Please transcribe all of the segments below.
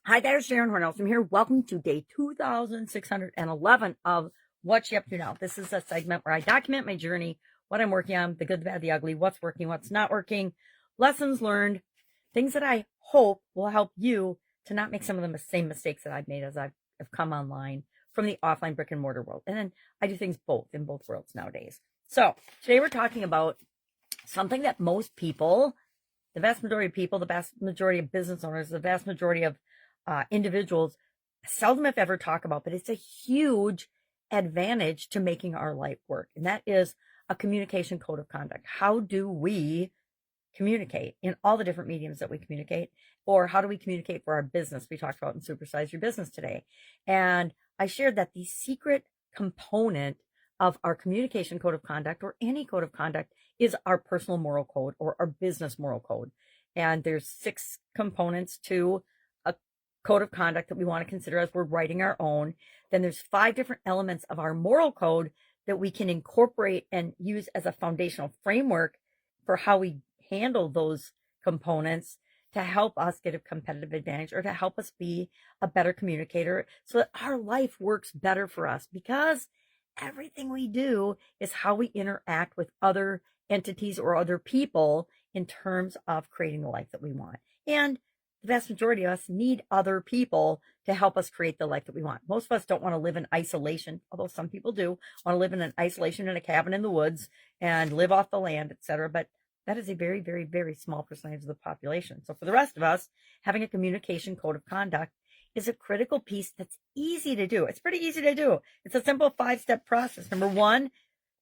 Hi there, Sharon Horne-Ellstrom here. Welcome to day 2611 of What You Up To Now. This is a segment where I document my journey, what I'm working on, the good, the bad, the ugly, what's working, what's not working, lessons learned, things that I hope will help you to not make some of the same mistakes that I've made as I've come online from the offline brick and mortar world. And then I do things in both worlds nowadays. So today we're talking about something that most people, the vast majority of people, the vast majority of business owners, the vast majority of individuals seldom if ever talk about, but it's a huge advantage to making our life work. And that is a communication code of conduct. How do we communicate in all the different mediums that we communicate? Or how do we communicate for our business? We talked about in Supersize Your Business today. And I shared that the secret component of our communication code of conduct, or any code of conduct, is our personal moral code or our business moral code. And there's 6 components to a code of conduct that we want to consider as we're writing our own. Then there's 5 different elements of our moral code that we can incorporate and use as a foundational framework for how we handle those components to help us get a competitive advantage or to help us be a better communicator so that our life works better for us, because everything we do is how we interact with other entities or other people in terms of creating the life that we want. And the vast majority of us need other people to help us create the life that we want. Most of us don't want to live in isolation, although some people do want to live in an isolation in a cabin in the woods and live off the land, etc. But that is a very, very, very small percentage of the population. So for the rest of us, having a communication code of conduct is a critical piece that's easy to do. It's pretty easy to do. It's a simple 5-step process. Number 1,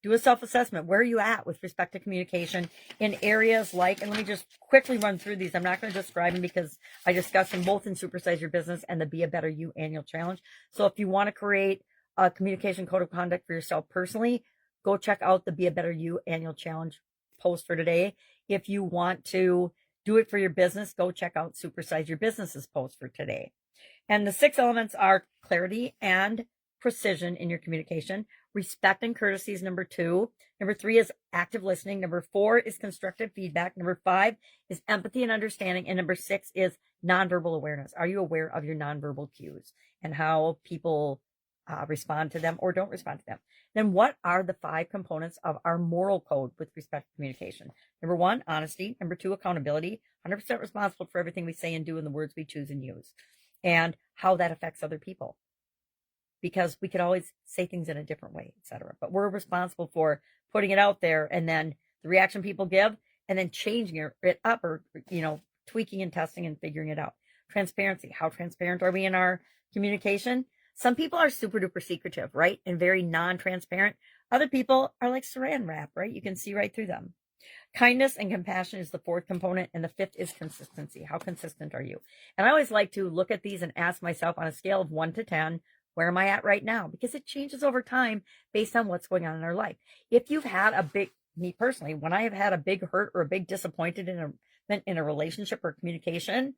do a self-assessment. Where are you at with respect to communication in areas like, and let me just quickly run through these. I'm not going to describe them because I discuss them both in Supersize Your Business and the Be a Better You annual challenge. So if you want to create a communication code of conduct for yourself personally, go check out the Be a Better You annual challenge post for today. If you want to do it for your business, go check out Supersize Your Business's post for today. And the 6 elements are clarity and precision in your communication. Respect and courtesy is number 2. Number 3 is active listening. Number 4 is constructive feedback. Number 5 is empathy and understanding. And number 6 is nonverbal awareness. Are you aware of your nonverbal cues and how people respond to them or don't respond to them? Then what are the 5 components of our moral code with respect to communication? Number 1, honesty. Number 2, accountability. 100% responsible for everything we say and do and the words we choose and use, and how that affects other people. Because we could always say things in a different way, etc. But we're responsible for putting it out there, and then the reaction people give, and then changing it up, or tweaking and testing and figuring it out. Transparency. How transparent are we in our communication? Some people are super duper secretive, right? And very non-transparent. Other people are like saran wrap, right? You can see right through them. Kindness and compassion is the 4th component, and the 5th is consistency. How consistent are you? And I always like to look at these and ask myself on a scale of 1 to 10, where am I at right now? Because it changes over time based on what's going on in our life. If you've had me personally, when I have had a big hurt or a big disappointed in a relationship or communication,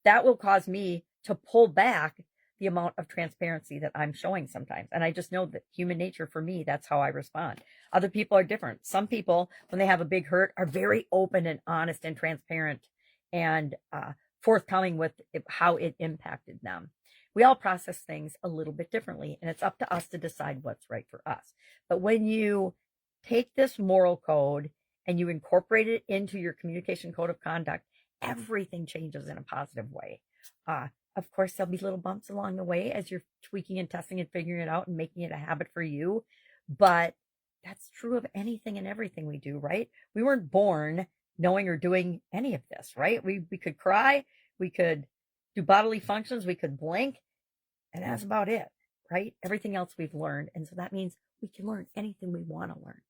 that will cause me to pull back the amount of transparency that I'm showing sometimes. And I just know that human nature, for me, that's how I respond. Other people are different. Some people, when they have a big hurt, are very open and honest and transparent and forthcoming with how it impacted them. We all process things a little bit differently, and it's up to us to decide what's right for us. But when you take this moral code and you incorporate it into your communication code of conduct, everything changes in a positive way. Of course, there'll be little bumps along the way as you're tweaking and testing and figuring it out and making it a habit for you. But that's true of anything and everything we do, right? We weren't born knowing or doing any of this, right? We could cry, we could do bodily functions, we could blink, and that's about it, right? Everything else we've learned. And so that means we can learn anything we want to learn.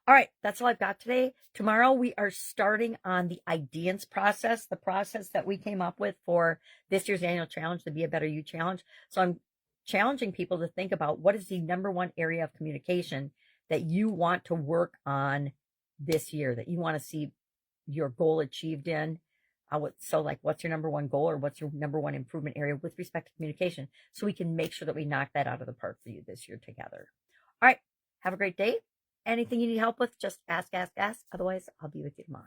All right, that's all I've got today. Tomorrow we are starting on the ideance process, the process that we came up with for this year's annual challenge, the Be a Better You challenge. So I'm challenging people to think about what is the number 1 area of communication that you want to work on this year, that you want to see your goal achieved in. So like, what's your number 1 goal, or what's your number 1 improvement area with respect to communication, so we can make sure that we knock that out of the park for you this year together. All right, have a great day. Anything you need help with, just ask. Otherwise, I'll be with you tomorrow.